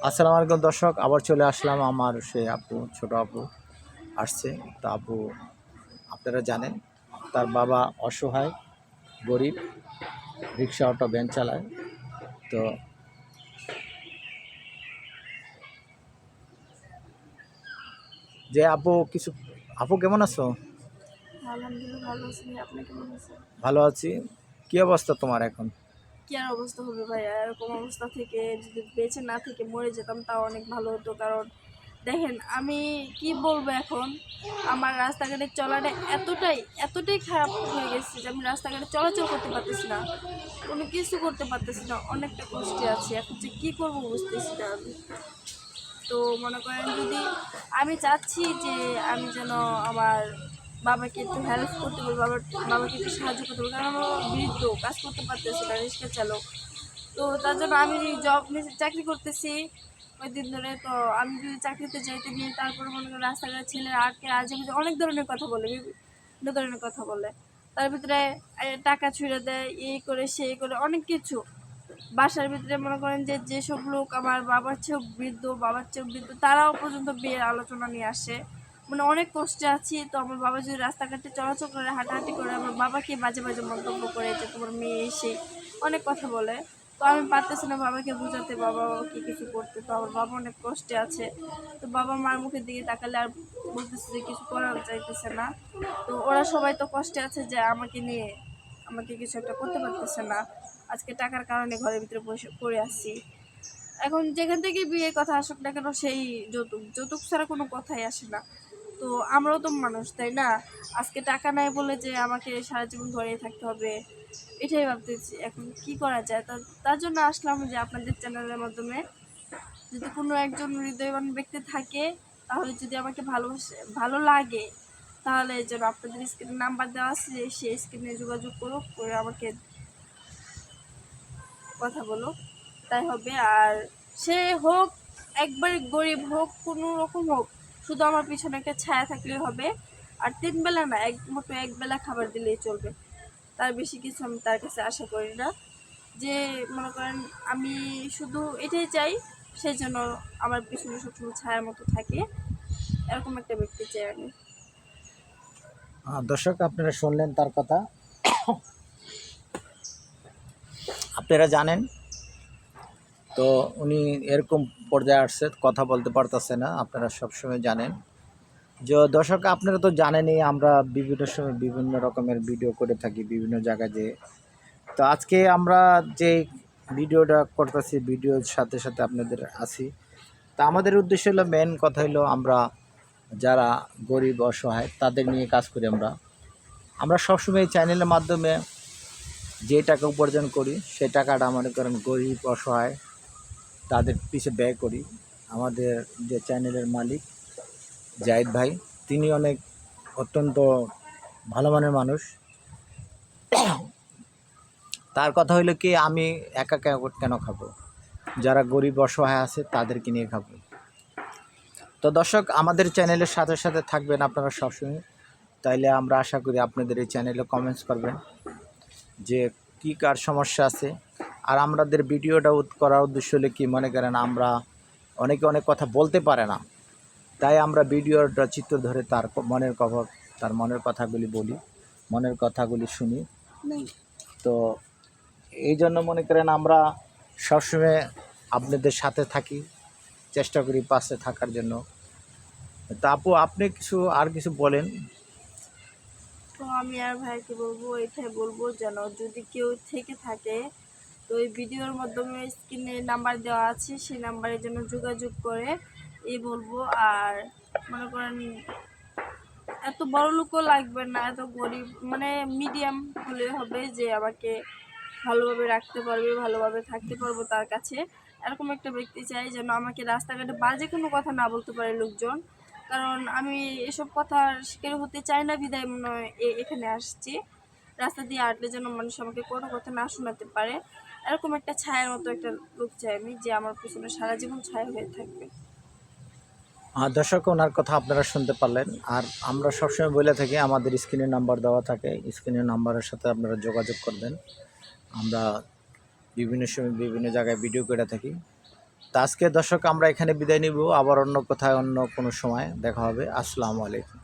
আসসালামু আলাইকুম দর্শক, আবার চলে আসলাম। আমার সেই আপু, ছোট আপু আসছে। তো আপু, আপনারা জানেন তার বাবা অসহায়, গরিব, রিক্সা অটো ভ্যান চালায়। তো যে আপু কিছু, আপু কেমন আছো? আলহামদুলিল্লাহ ভালো আছি ভাই। আপনি কেমন আছেন? ভালো আছি। কি অবস্থা তোমার এখন? কি আর অবস্থা হবে ভাইয়া, এরকম অবস্থা থেকে যদি বেঁচে না থেকে মরে যেতাম তাও অনেক ভালো হতো। কারণ দেখেন, আমি কি বলবো এখন, আমার রাস্তাঘাটে চলাটা এতটাই খারাপ হয়ে গেছে যে আমি রাস্তাঘাটে চলাচল করতে পারতেছি না, কোনো কিছু করতে পারতেছি না, অনেকটা কষ্টে আছি। এখন যে কী করবো বুঝতেছি না আমি। তো মনে করেন, যদি আমি চাচ্ছি যে আমি যেন আমার বাবাকে একটু হেল্প করতে পারবো, বাবাকে একটু সাহায্য করতে পারবো, কারণ আমার বৃদ্ধ, কাজ করতে পারতেছি না, রিক্সা চালক। তো তার জন্য আমি চাকরি করতেছি ওই দিন ধরে। তো আমি যদি চাকরিতে যাইতে গিয়ে তারপরে মনে করেন রাস্তাঘাট ছেলে আটকে আজে বাজে অনেক ধরনের কথা বলে, বিভিন্ন ধরনের কথা বলে। তার ভিতরে টাকা ছুঁড়ে দেয়, এই করে সেই করে অনেক কিছু। বাসার ভিতরে মনে করেন যে যেসব লোক আমার বাবার চেয়েও বৃদ্ধ, তারাও পর্যন্ত বিয়ের আলোচনা নিয়ে আসে। মানে অনেক কষ্টে আছি। তো আমার বাবা যদি রাস্তাঘাটে চলাচল করে, হাঁটাহাঁটি করে, আমার বাবাকে বাজে বাজে মন্তব্য করে যে তোমার মেয়ে এসে অনেক কথা বলে। তো আমি পারতেছি না বাবাকে বোঝাতে, বাবাকে কিছু করতে। তো আমার বাবা অনেক কষ্টে আছে। তো বাবা মার মুখের দিকে তাকালে আর বলতেছে যে কিছু করার চাইতেছে না। তো ওরা সবাই তো কষ্টে আছে যে আমাকে নিয়ে, আমাকে কিছু একটা করতে পারতেছে না। আজকে টাকার কারণে ঘরের ভিতরে বসে পড়ে আছি। এখন যেখান থেকে বিয়ের কথা আসুক না কেন, সেই যৌতুক ছাড়া কোনো কথাই আসে না। তো আমরাও তো মানুষ, তাই না? আজকে টাকা নাই বলে যে আমাকে সারা জীবন ঘরে থাকতে হবে, এটাই ভাবতেছি এখন কি করা যায়। তার জন্য আসলাম যে আপনাদের চ্যানেলের মাধ্যমে যদি কোনো একজন হৃদয়বান ব্যক্তি থাকে, তাহলে যদি আমাকে ভালো লাগে, তাহলে যেন আপনাদের স্ক্রিনে নাম্বার দেওয়া আছে, সেই স্ক্রিনে যোগাযোগ করুক, করে আমাকে কথা বলো, তাই হবে। আর সে হোক একবারে গরিব হোক, কোনো রকম হোক, শুধু আমার পিছনে একটা ছায়া থাকলেই হবে। আর 3 বেলা না, এক বেলা খাবার দিলেই চলবে। তার বেশি কিছু আমি তার কাছে আশা করি না। যে মনে করেন, আমি শুধু এটাই চাই, সেই জন্য আমার পিছনে সবসময় ছায়ার মতো থাকে, এরকম একটা ব্যক্তি চাই আমি। দর্শক, আপনারা শুনলেন তার কথা। আপনারা জানেন তো উনি এরকম পর্যায়ে আসছে, কথা বলতে পারতেছে না। আপনারা সবসময় জানেন যে দর্শক, আপনারা তো জানেনই আমরা বিভিন্ন সময় বিভিন্ন রকমের ভিডিও করে থাকি বিভিন্ন জায়গায়। যে তো আজকে আমরা যে ভিডিওটা করতেছি, ভিডিওর সাথে সাথে আপনাদের আছি। তা আমাদের উদ্দেশ্য হলো, মেন কথা হলো, আমরা যারা গরিব অসহায় তাদের নিয়ে কাজ করি। আমরা সবসময় এই চ্যানেলের মাধ্যমে যে টাকা উপার্জন করি, সেই টাকাটা মনে করেন গরিব অসহায় তাদের পিছে ব্যয় করি। আমাদের যে চ্যানেলের মালিক জাহিদ ভাই, তিনি অত্যন্ত ভালো মানের মানুষ। তার কথা হইলো কি, আমি একা কেন খাবো, যারা গরিব অসহায় আছে তাদেরকে নিয়ে খাবো। তো দর্শক, আমাদের চ্যানেলের সাথে সাথে থাকবেন আপনারা সবসময়। তাইলে আমরা আশা করি আপনাদের এই চ্যানেলে কমেন্টস করবেন যে কী কার সমস্যা আছে। আর আমাদের ভিডিওটা করার উদ্দেশ্য হলে কি, মনে করেন আমরা অনেকে অনেক কথা বলতে পারে না, তাই আমরা ভিডিওটা চিত্র ধরে তার মনের কথাগুলি বলি, মনের কথাগুলি শুনি। তো এই জন্য মনে করেন আমরা সবসময় আপনাদের সাথে থাকি, চেষ্টা করি পাশে থাকার জন্য। তা আপু, আপনি কিছু বলেন। তো আমি আর ভাইকে বলবো, এটাই বলবো, যেন যদি কেউ থেকে থাকে, তো এই ভিডিওর মাধ্যমে স্ক্রিনে নাম্বার দেওয়া আছে, সেই নাম্বারে যেন যোগাযোগ করে, এই বলবো। আর মনে করেন, এত বড় লোকও লাগবে না, এত গরিব মানে মিডিয়াম হলে হবে, যে আমাকে ভালোভাবে রাখতে পারবে, ভালোভাবে থাকতে পারবো তার কাছে। এরকম একটা ব্যক্তি চাই, যেন আমাকে রাস্তাঘাটে বাজে কোনো কথা না বলতে পারে লোকজন। কারণ আমি এসব কথার শিকার হতে চাই না, বিদায় মনে হয় এখানে আসছি। রাস্তা দিয়ে হাঁটলে যেন মানুষ আমাকে কোনো কথা না শোনাতে পারে, এরকম একটা ছায়ার মতো একটা লোক চাই আমি, যে আমার পিছনে সারা জীবন ছায়া হয়ে থাকবে। দর্শক, ওনার কথা আপনারা শুনতে পারলেন। আর আমরা সবসময় বলে থাকি, আমাদের স্ক্রিনে নাম্বার দেওয়া থাকে, স্ক্রিনের নাম্বারের সাথে আপনারা যোগাযোগ করবেন। আমরা বিভিন্ন সময় বিভিন্ন জায়গায় ভিডিও করে থাকি। তো আজকে দর্শক আমরা এখানে বিদায় নিব, আবার অন্য কোথায় অন্য কোনো সময় দেখা হবে। আসসালামু আলাইকুম।